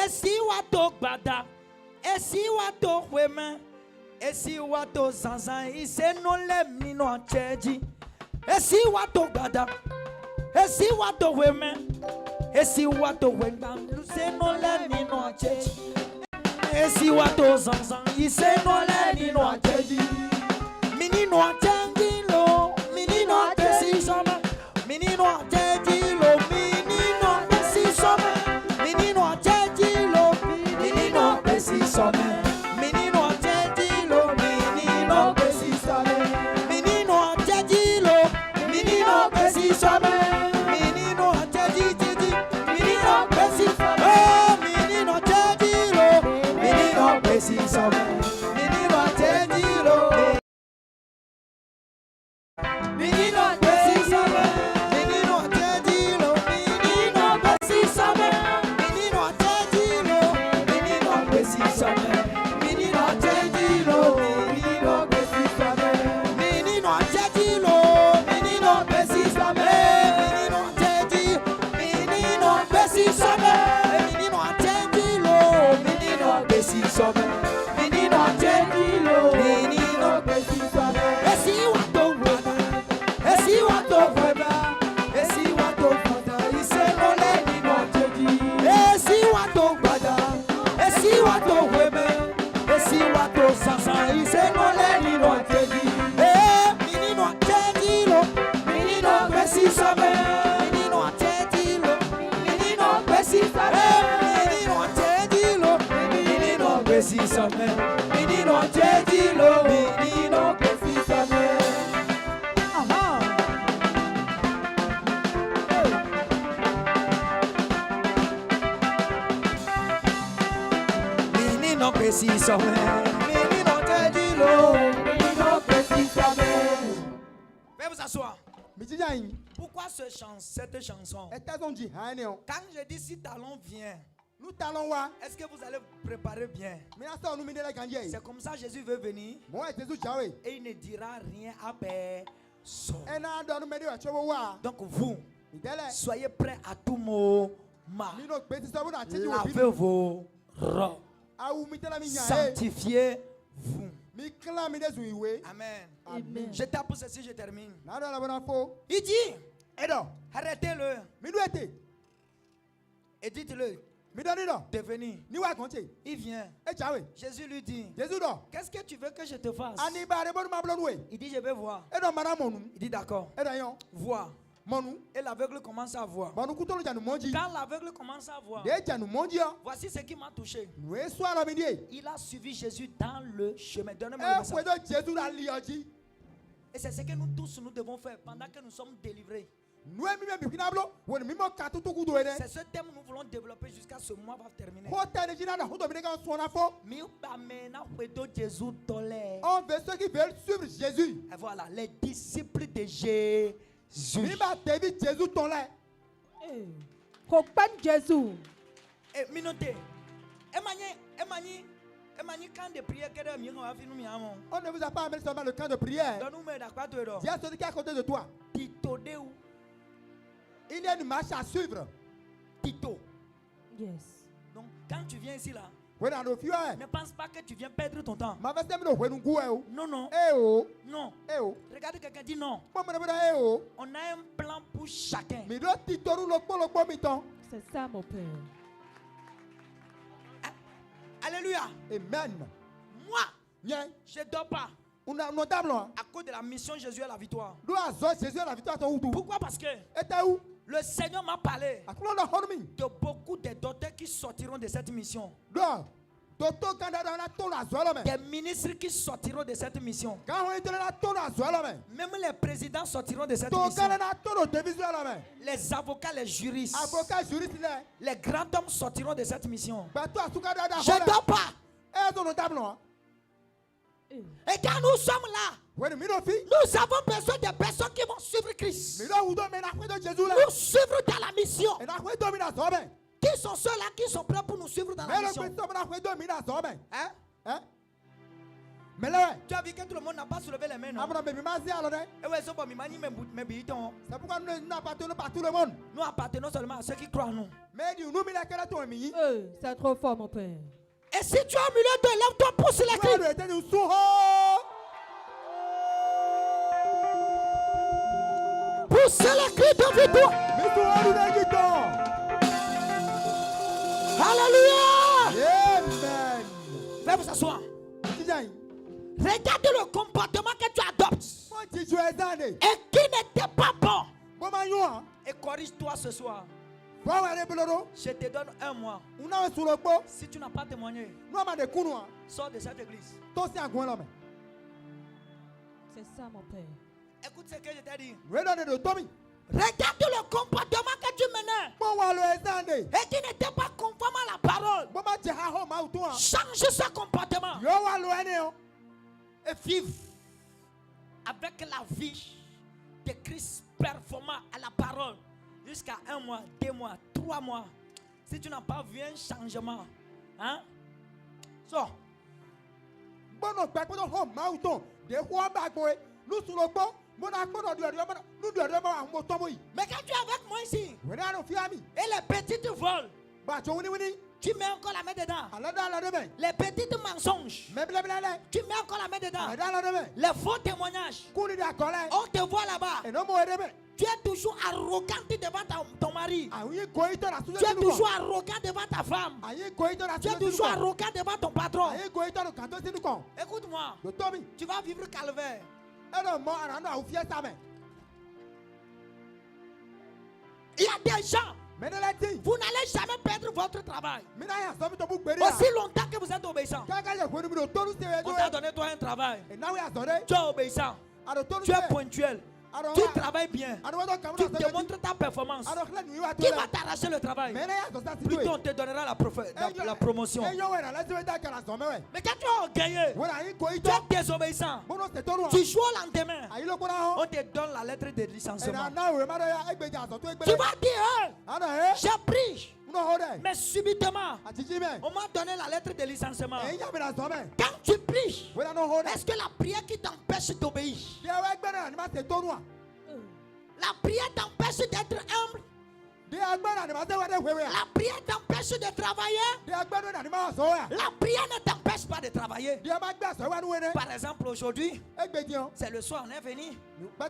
Esi wato gbada. Esi wato weme. Esi wato zanzan. Ise no le mino cheji. Esi wato gbada. Esi wato weme. Esi wato wema. Ise no le mino cheji. Esi wato zanzan. Ise no le mino cheji. Menino cheji lo. Menino cheji sama. Menino cheji lo. Menino cheji sama. Menino cheji lo. Menino cheji sama. Menino cheji lo. Menino cheji sama. Menino cheji lo. Menino cheji sama. Menino cheji cheji. Menino cheji sama. Menino cheji lo. Menino cheji sama. Menino cheji lo. Menino cheji sama. Menino cheji lo. Menino cheji sama. Menino cheji lo. Menino cheji sama. Menino cheji lo. Menino cheji sama. Menino cheji lo. Menino cheji sama. Menino cheji. Menino cheji sama. Menino cheji lo. Menino cheji sama. Menino cheji lo. Menino cheji sama. Esi wato wada. Esi wato wada. Esi wato wada. Ise no le nino cheji. Esi wato wada. Esi wato weme. Esi wato sasa. Ise no le nino cheji. Menino cheji lo. Menino cheji sama. Menino cheji lo. Menino cheji sama. Menino cheji lo. Menino cheji sama. Menino cheji lo. Menino cheji sama. Menino preciso menino te dilo, menino preciso Veuillez vous asseoir. Pourquoi cette chanson? Quand je dis si talon vient, nous talons wa. est-ce que vous allez vous préparer bien? C'est comme ça Jésus veut venir et il ne dira rien à personne. Donc vous, soyez prêts à tout moment. Lavez vos robes. Sanctifiez-vous. Amen. Amen. Je tape pour ceci, je termine. Il dit, arrêtez-le et dites-le de venir. Il vient. Jésus lui dit, qu'est-ce que tu veux que je te fasse? Il dit, je vais voir. Il dit, d'accord. Vois. Et l'aveugle commence à voir. Quand l'aveugle commence à voir, voici ce qui m'a touché. Il a suivi Jésus dans le chemin. Donnez-moi le message. Et c'est ce que nous tous nous devons faire pendant que nous sommes délivrés. C'est ce thème que nous voulons développer jusqu'à ce mois va terminer. On veut ceux qui veulent suivre Jésus. Et voilà, les disciples de Jésus. Jésus. Et minotez. Quand de prière, on ne vous a pas amené seulement le camp de prière. Il y a celui qui est à côté de toi. Il y a une marche à suivre. Tito. Yes. Donc quand tu viens ici là, ne pense pas que tu viens perdre ton temps. Non, non. Non. Regarde quelqu'un dit non. On a un plan pour chacun. C'est ça mon père. Alléluia. Amen. Moi, je ne dors pas. À cause de la mission Jésus à la victoire. Pourquoi? Parce que le Seigneur m'a parlé de beaucoup de docteurs qui sortiront de cette mission. Des ministres qui sortiront de cette mission. Même les présidents sortiront de cette mission. Les avocats, les juristes, les grands hommes sortiront de cette mission. Je ne dors pas. Et quand nous sommes là, nous avons besoin de personnes qui vont suivre Christ. Nous suivre dans la mission. Qui sont ceux-là qui sont prêts pour nous suivre dans la mission? Mais là, Tu as vu que tout le monde n'a pas soulevé les mains, non? c'est pourquoi nous n'appartenons pas à tout le monde. Nous appartenons seulement à ceux qui croient en nous. Mais nous, nous, C'est trop fort, mon père. Et si tu es au milieu de lève-toi, pousse les cris. Pousse les cris de victoire. Alléluia. Amen. Veuillez vous asseoir. Regarde le comportement que tu adoptes et qui n'était pas bon. Et corrige-toi ce soir. Je te donne un mois. Si tu n'as pas témoigné, sors de cette église. C'est ça, mon père. Écoute ce que je t'ai dit. Regarde Regarde le comportement que tu menais et qui n'était pas conforme à la parole. Change ce comportement et vive avec la vie de Christ performant à la parole jusqu'à 1 mois, 2 mois, 3 mois. Si tu n'as pas vu un changement, hein? So, mais quand tu es avec moi ici et les petites volent, tu mets encore la main dedans. Les petites mensonges, tu mets encore la main dedans. Les faux témoignages, on te voit là-bas. Tu es toujours arrogante devant ton mari. Tu es toujours arrogant devant ta femme. Tu es toujours arrogant devant ton patron. Écoute-moi, tu vas vivre calvaire. Il y a des gens, vous n'allez jamais perdre votre travail aussi longtemps que vous êtes obéissant. On t'a donné toi un travail. Tu es obéissant. Tu es ponctuel. Tu travailles bien. Tu démontres ta performance. Qui va t'arracher le travail? Plutôt on te donnera la promotion. Mais quand tu es orgueilleux, tu es désobéissant, tu joues au lendemain, on te donne la lettre de licenciement. Tu vas dire, j'ai pris. Mais subitement, on m'a donné la lettre de licenciement. Quand tu pries, est-ce que la prière qui t'empêche d'obéir? La prière t'empêche d'être humble. La prière t'empêche de travailler. La prière ne t'empêche pas de travailler. Par exemple, aujourd'hui, c'est le soir, on est venu. Quand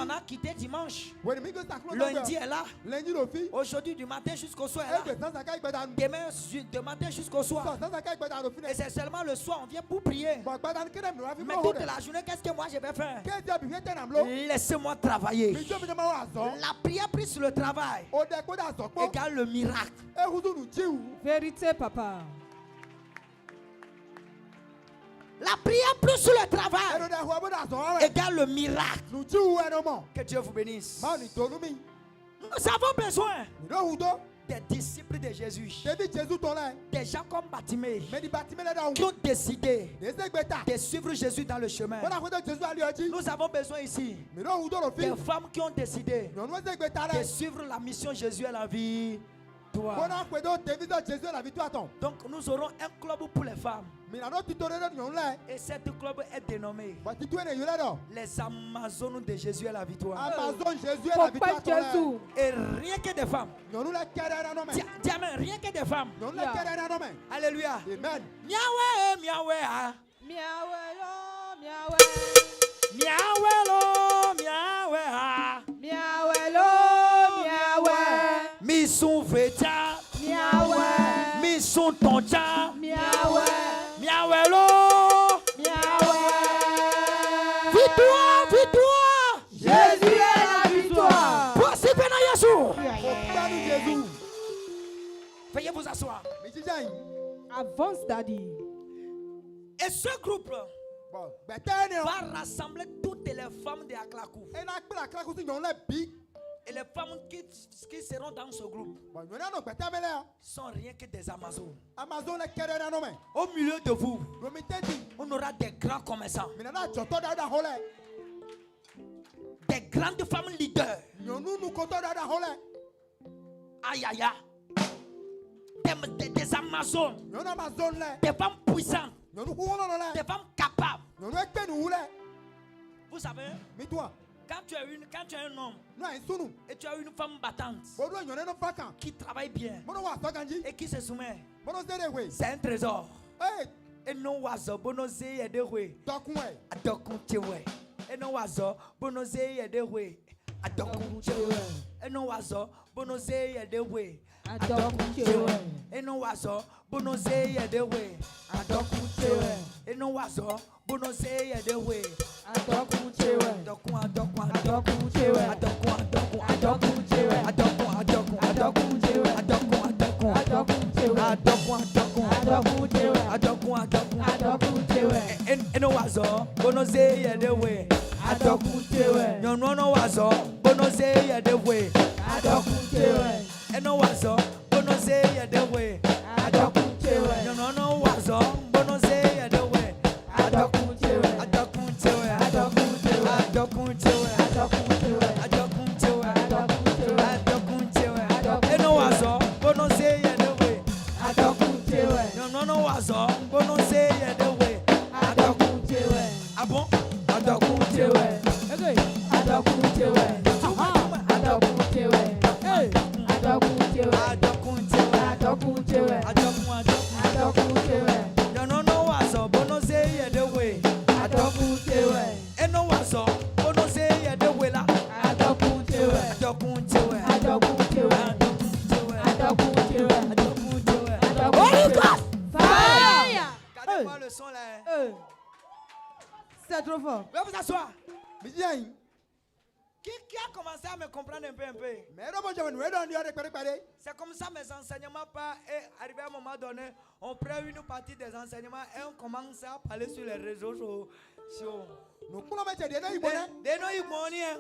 on a quitté dimanche, lundi est là. Aujourd'hui, du matin jusqu'au soir est là. Demain, du matin jusqu'au soir. Et c'est seulement le soir, on vient pour prier. Mais toute la journée, qu'est-ce que moi je vais faire? Laissez-moi travailler. La prière prise sur le travail égale le miracle. Vérité, papa. La prière plus sur le travail égale le miracle. Que Dieu vous bénisse. Nous avons besoin des disciples de Jésus. Des gens comme Bartimée qui ont décidé de suivre Jésus dans le chemin. Nous avons besoin ici des femmes qui ont décidé de suivre la mission Jésus à la vie. Donc nous aurons un club pour les femmes. Et cette club est dénommé les Amazones de Jésus à la victoire. Et rien que des femmes. Diamant, rien que des femmes. Alléluia. Miawe, miawe, ah. Miawe, miawe. Miawe, miawe, ah. Miawe, miawe. Misson Vetia. Miawe. Misson Tonja. Miawe. Miawelo. Miawe. Victoire, victoire. Jésus est la victoire. Voici Bena Yesu. Veuillez vous asseoir. Avance, Daddy. Et ce groupe va rassembler toutes les femmes de Aklakou. Et les femmes qui seront dans ce groupe sont rien que des Amazones. Au milieu de vous, on aura des grands commerçants, des grandes femmes leaders. Aïe aïe aïe. Des Amazones, des femmes puissantes, des femmes capables. Vous savez, Mais toi, quand tu es un homme nous avons sunu. et tu as une femme battante Bodo nyone no faka. qui travaille bien Bodo wa saganji. et qui se soumet, Bodo zere we. c'est un trésor. Hey, Et non wazo bonoze yedewe dokunwe. adokunchewe. Et non wazo bonoze yedewe adokunchewe. Et non wazo bonoze yedewe adokunchewe. Et non wazo bonoze yedewe adokunchewe. Et non wazo bonoze yedewe adokunchewe. Adokun adokun adokunchewe. Adokun adokun adokunchewe. Adokun adokun adokunchewe. Adokun adokun adokunchewe. Adokun adokun adokunchewe. Eno wazo bonoze yedewe adokunchewe. Nyonu no wazo bonoze yedewe adokunchewe. Eno wazo bonoze yedewe adokunchewe. Nyonu no wazo bonoze yedewe adokunchewe. Adokunchewe adokunchewe adokunchewe adokunchewe adokunchewe adokunchewe. Eno wazo bonoze yedewe adokunchewe. Nyonu no wazo bonoze yedewe adokunchewe. Ah bon? Adokunchewe. Okay. Adokunchewe. Adokunchewe. Hey. Adokunchewe. Adokunchewe. Adokunchewe. Adokunchewe. Nyonu no wazo bonoze yedewe Adokunchewe. eno wazo bonoze yedewe la Adokunchewe. adokunchewe Adokunchewe. adokunchewe Adokunchewe. adokunchewe. Holy Ghost. Fire. Regardez-moi le son là. C'est trop fort. Veuillez vous asseoir. Bien. Qui a commencé à me comprendre un peu? Mais non, moi, je vais nous aider à réparer. C'est comme ça mes enseignements pas est arrivé à un moment donné. On prend une partie des enseignements et on commence à parler sur les réseaux sociaux. Nous pouvons mettre des noms ibonais. Des noms iboniens.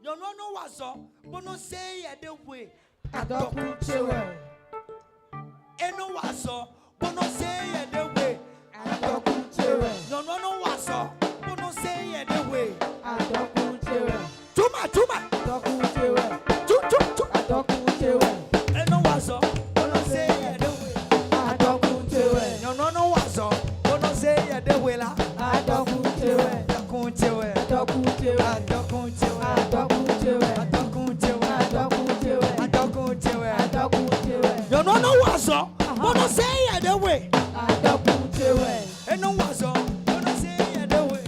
Nyonu no wazo bonoze yedewe Adokunchewe. eno wazo bonoze yedewe Adokunchewe. nyonu no wazo bonoze yedewe Adokunchewe. tuma Adokunchewe. tu Adokunchewe. eno wazo bonoze yedewe Adokunchewe. nyonu no wazo bonoze yedewe la Adokunchewe. adokunchewe Adokunchewe. adokunchewe Adokunchewe. adokunchewe Adokunchewe. adokunchewe Adokunchewe. nyonu no wazo bonoze yedewe Adokunchewe. eno wazo bonoze yedewe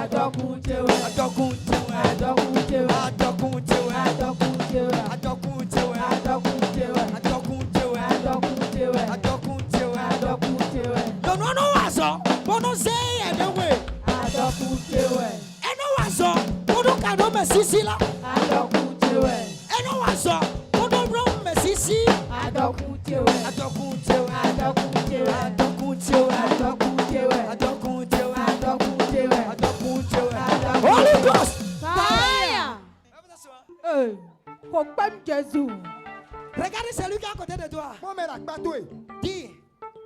Adokunchewe. adokunchewe Adokunchewe. adokunchewe Adokunchewe. adokunchewe Adokunchewe. adokunchewe Adokunchewe. adokunchewe Adokunchewe. nyonu no wazo bonoze yedewe Adokunchewe. eno wazo bono kado mesisi la Adokunchewe. eno wazo bono bro mesisi Adokunchewe. adokunchewe Adokunchewe. adokunchewe Adokunchewe. adokunchewe Adokunchewe. adokunchewe. Adokunchewe. Holy Ghost. Fire. Hey. Faut pas me Jésus. Regardez celui qui est à côté de toi. Moi, mais la batoué. Dis,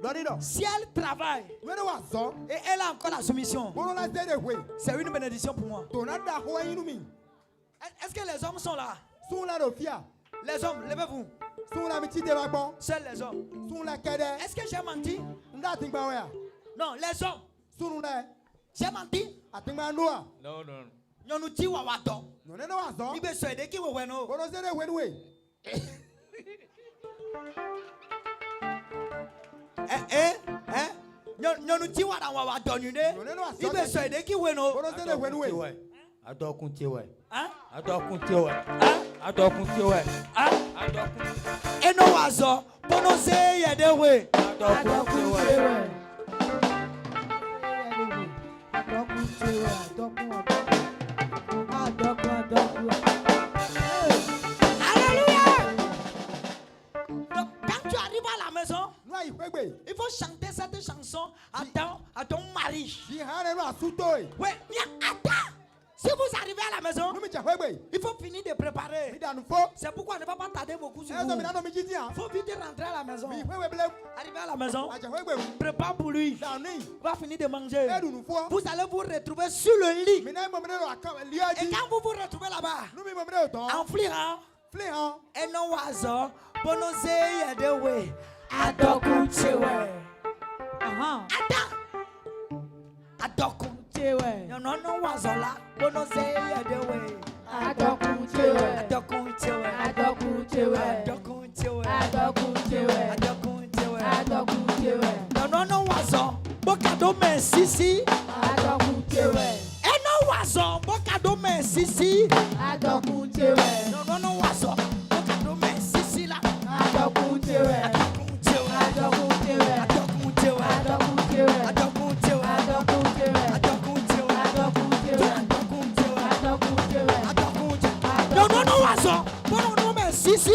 Lorido. si elle travaille Nous avons wazo. et elle a encore la soumission, Bodo la zere we. c'est une bénédiction pour moi. Tonada hoa inumi. Est-ce que les hommes sont là? Sous la rofia. Les hommes, levez-vous. Sous la miti de wagon. Seuls les hommes. Sous la kede. Est-ce que j'ai menti? Nda tingba wea. Non, les hommes. Sous nous là. J'ai menti. Atingba noa. No, no. Nyonu ti wawato. Nous n'avons wazo. Ibe so ede ki wewe no. Bodo zere we we. Nyonu ti wada wawato nyune. Nous n'avons wazo. Ibe so ede ki we no. Bodo zere we we. Adokunchewe. Hein? Adokunchewe. Hein? Adokunchewe. Hein? Adokunchewe. Eno wazo. Bono se yede we. Adokunchewe. Alléluia. Donc quand tu arrives à la maison, Nous avons fait. il faut chanter cette chanson à ton mari. Si hane no asuto. Oui, mais attends. Si vous arrivez à la maison, Nous me tchwe we. il faut finir de préparer. Mi da nous fo. C'est pourquoi on ne va pas tarder beaucoup sur Eso vous. mi na no mi jitia. Il faut vite rentrer à la maison. Mi we we blem. Arriver à la maison, A tchwe we. prépare pour lui. Da ni. Il va finir de manger. Edu nous fo. Vous allez vous retrouver sur le lit. Mi na mo mene ro akam Et liaji. quand vous vous retrouvez là-bas, Nous mi mo mene to. en fliran, Fli han. et non wazo, bonoze yedewe, adokunchewe. Attends, no no wazola bono say ya de way Adokunchewe. adokunchewe Adokunchewe. adokunchewe Adokunchewe. adokunchewe Adokunchewe. no no no wazo boka do me sisi Adokunchewe. eno wazo boka do me sisi Adokunchewe. no no no wazo boka do me sisi la Adokunchewe. adokunchewe Adokunchewe. adokunchewe Adokunchewe. adokunchewe Adokunchewe. adokunchewe Adokunchewe. adokunchewe Adokunchewe. no no no wazo bono do me sisi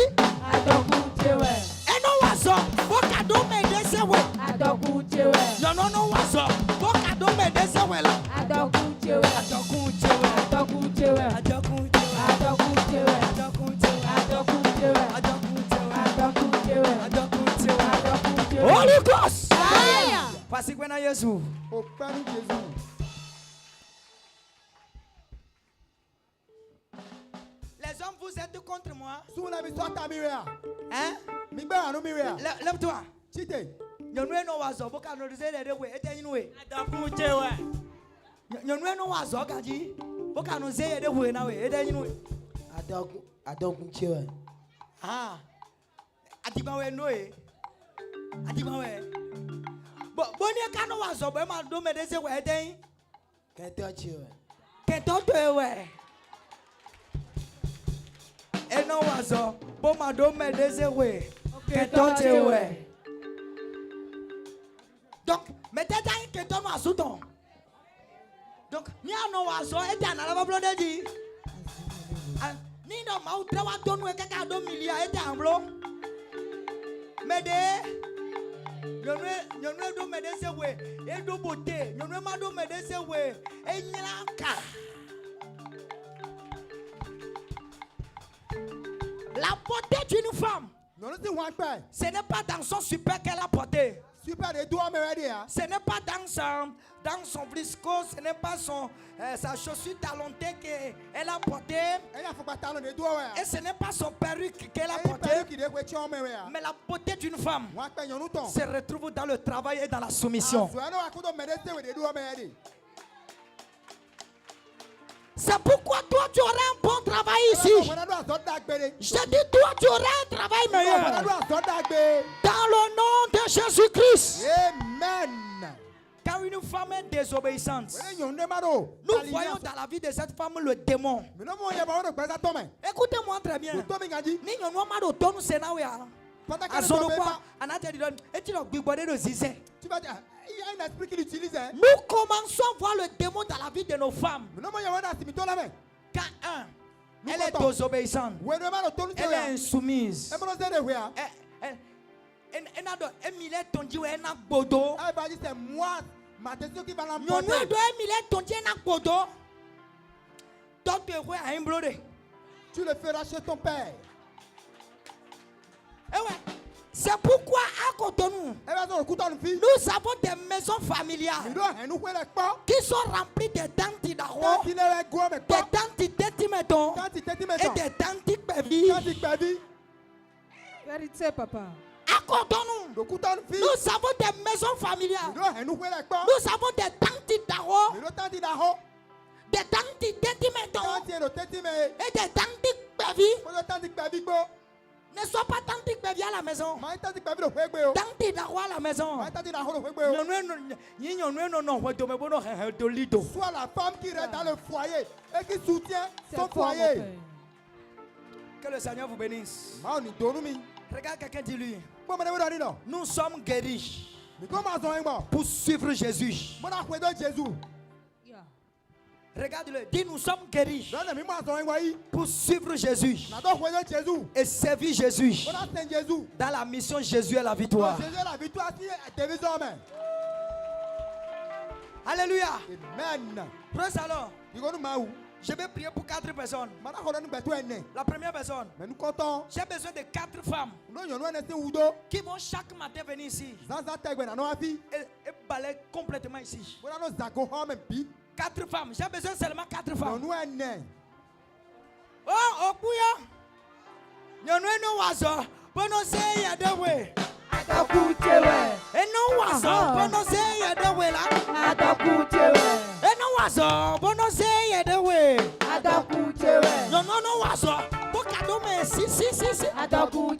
Adokunchewe. eno wazo boka do me desewe Adokunchewe. no no no wazo boka do me desewe la Adokunchewe. adokunchewe Adokunchewe. adokunchewe Adokunchewe. adokunchewe Adokunchewe. adokunchewe Adokunchewe. adokunchewe Adokunchewe. Holy Ghost Fire. Parce que na Yesu Au Père Jésus. les hommes vous êtes contre moi Sous la mission ta miria. hein Migba anu miria. lève-toi Chite. nyɔnu no wazo boka no de de we ete yinu we Adokunchewe. nyɔnu no wazo gaji boka no ze de we na we ete yinu we Adokunchewe. ah adiba we no e adiba we boni ka no wazo bo ma do me de se we ete yin Kentochewe. kento to we eno wazo bo ma do me de se we kento te we donc mettez dans kento no asuton donc ni ano wazo ete anala ba blo de di ni no ma utra wa do no e kaka do milia ete amblo mede nyɔnu do me de se we e do bote nyɔnu ma do me de se we e nyira ka la beauté d'une femme Non, c'est one père. ce n'est pas dans son super qu'elle a porté Super de toi me ready hein. ce n'est pas dans son brisco ce n'est pas sa chaussure talonnée qu'elle a porté Elle a fait pas talon de toi et ce n'est pas son perruque qu'elle a ouais. porté Qui de quoi tu en me hein. mais la beauté d'une femme One père yon ton. se retrouve dans le travail et dans la soumission. Zo ano akodo me de se we de do me ready. C'est pourquoi toi tu auras un bon travail ici. On a do azot dagbere. Je dis toi tu auras un travail On a meilleur. do azot dagbe. Dans le nom de Jésus-Christ. Amen. Car une femme est désobéissante. Wele yon de maro. Nous voyons dans la vie de cette femme le démon. Mais non mo ya ba wo gba to me. Écoutez-moi très bien. To me ngaji. Ni nyɔnu ma do tɔnu sena we ya. Pendant que Azɔnu kwa anate di dɔn eti dɔ gbigbɔ de do zizɛ. tu vas dire il y a un esprit qui l'utilise hein. Nous commençons à voir le démon dans la vie de nos femmes. Mais non mo ya wa na simito la me. Car un, Nous elle est comptons. désobéissante. We de maro tonu se Elle est we. insoumise. E mo se de we hein. Elle n'a pas Emile tonji we na gbodo. Elle va dire c'est moi ma décision qui va Nyɔnu l'emporter. do Emile tonji na gbodo. Tɔtɔ we a yin blo de. Tu le feras chez ton père. Eh ouais. C'est pourquoi à côté de nous, Elle va dire écoute ton fille. nous avons des maisons familiales Il doit nous faire quoi? qui sont remplies de tanti d'aro, Quand il est gros mais de quoi? tanti tétiméton Quand il t'est dit et maintenant. de tanti pévi. Quand il t'a dit Vérité, papa. À côté de nous, écoute ton fille. nous avons des maisons Il familiales. doit nous faire quoi? Nous avons des tanti d'aro, Il doit t'en dire d'arro. des tanti tétiméton Quand il est le tête mais et des tanti pévi. faut le temps de baby go. Ne sois pas tanti pévi à la maison. Mais il t'a dit baby le fait go. Tanti d'aro à la maison. Mais il t'a dit d'arro le fait go. Soit la femme qui reste dans le foyer et qui soutient son foyer. Que le Seigneur vous bénisse. Ma ni donu mi. Regarde quelqu'un, dis-lui. Bon me ne dire non. Nous sommes guéris Mais comment sont moi? pour suivre Jésus. Mon accueil de Jésus. Regarde-le. Dis, nous sommes guéris Dans le moi sont moi. pour suivre Jésus Na do accueil de Jésus. et servir Jésus. On a Saint Jésus. Dans la mission Jésus est la victoire. Jésus la victoire qui est désormais. Alléluia. Amen. Praise alors. Tu connais ma où? Je vais prier pour 4 personnes. Maintenant on a nous besoin né. La première personne, Mais nous comptons. j'ai besoin de 4 femmes Nous y en a un oudo. qui vont chaque matin venir ici Zaza tegwe na no afi. et balayer complètement ici. On a nos zago ha même bi. 4 femmes. J'ai besoin seulement 4 Non femmes. nous un né. Oh, Okuya. Nyɔnu eno wazɔ. Bono se ya de we. Adokunchewe. Eno wazɔ. Bono se ya de we la. Adokunchewe. Eno was a bono say the way. Adakuchewe. No was a book. I don't see. Adakuchewe.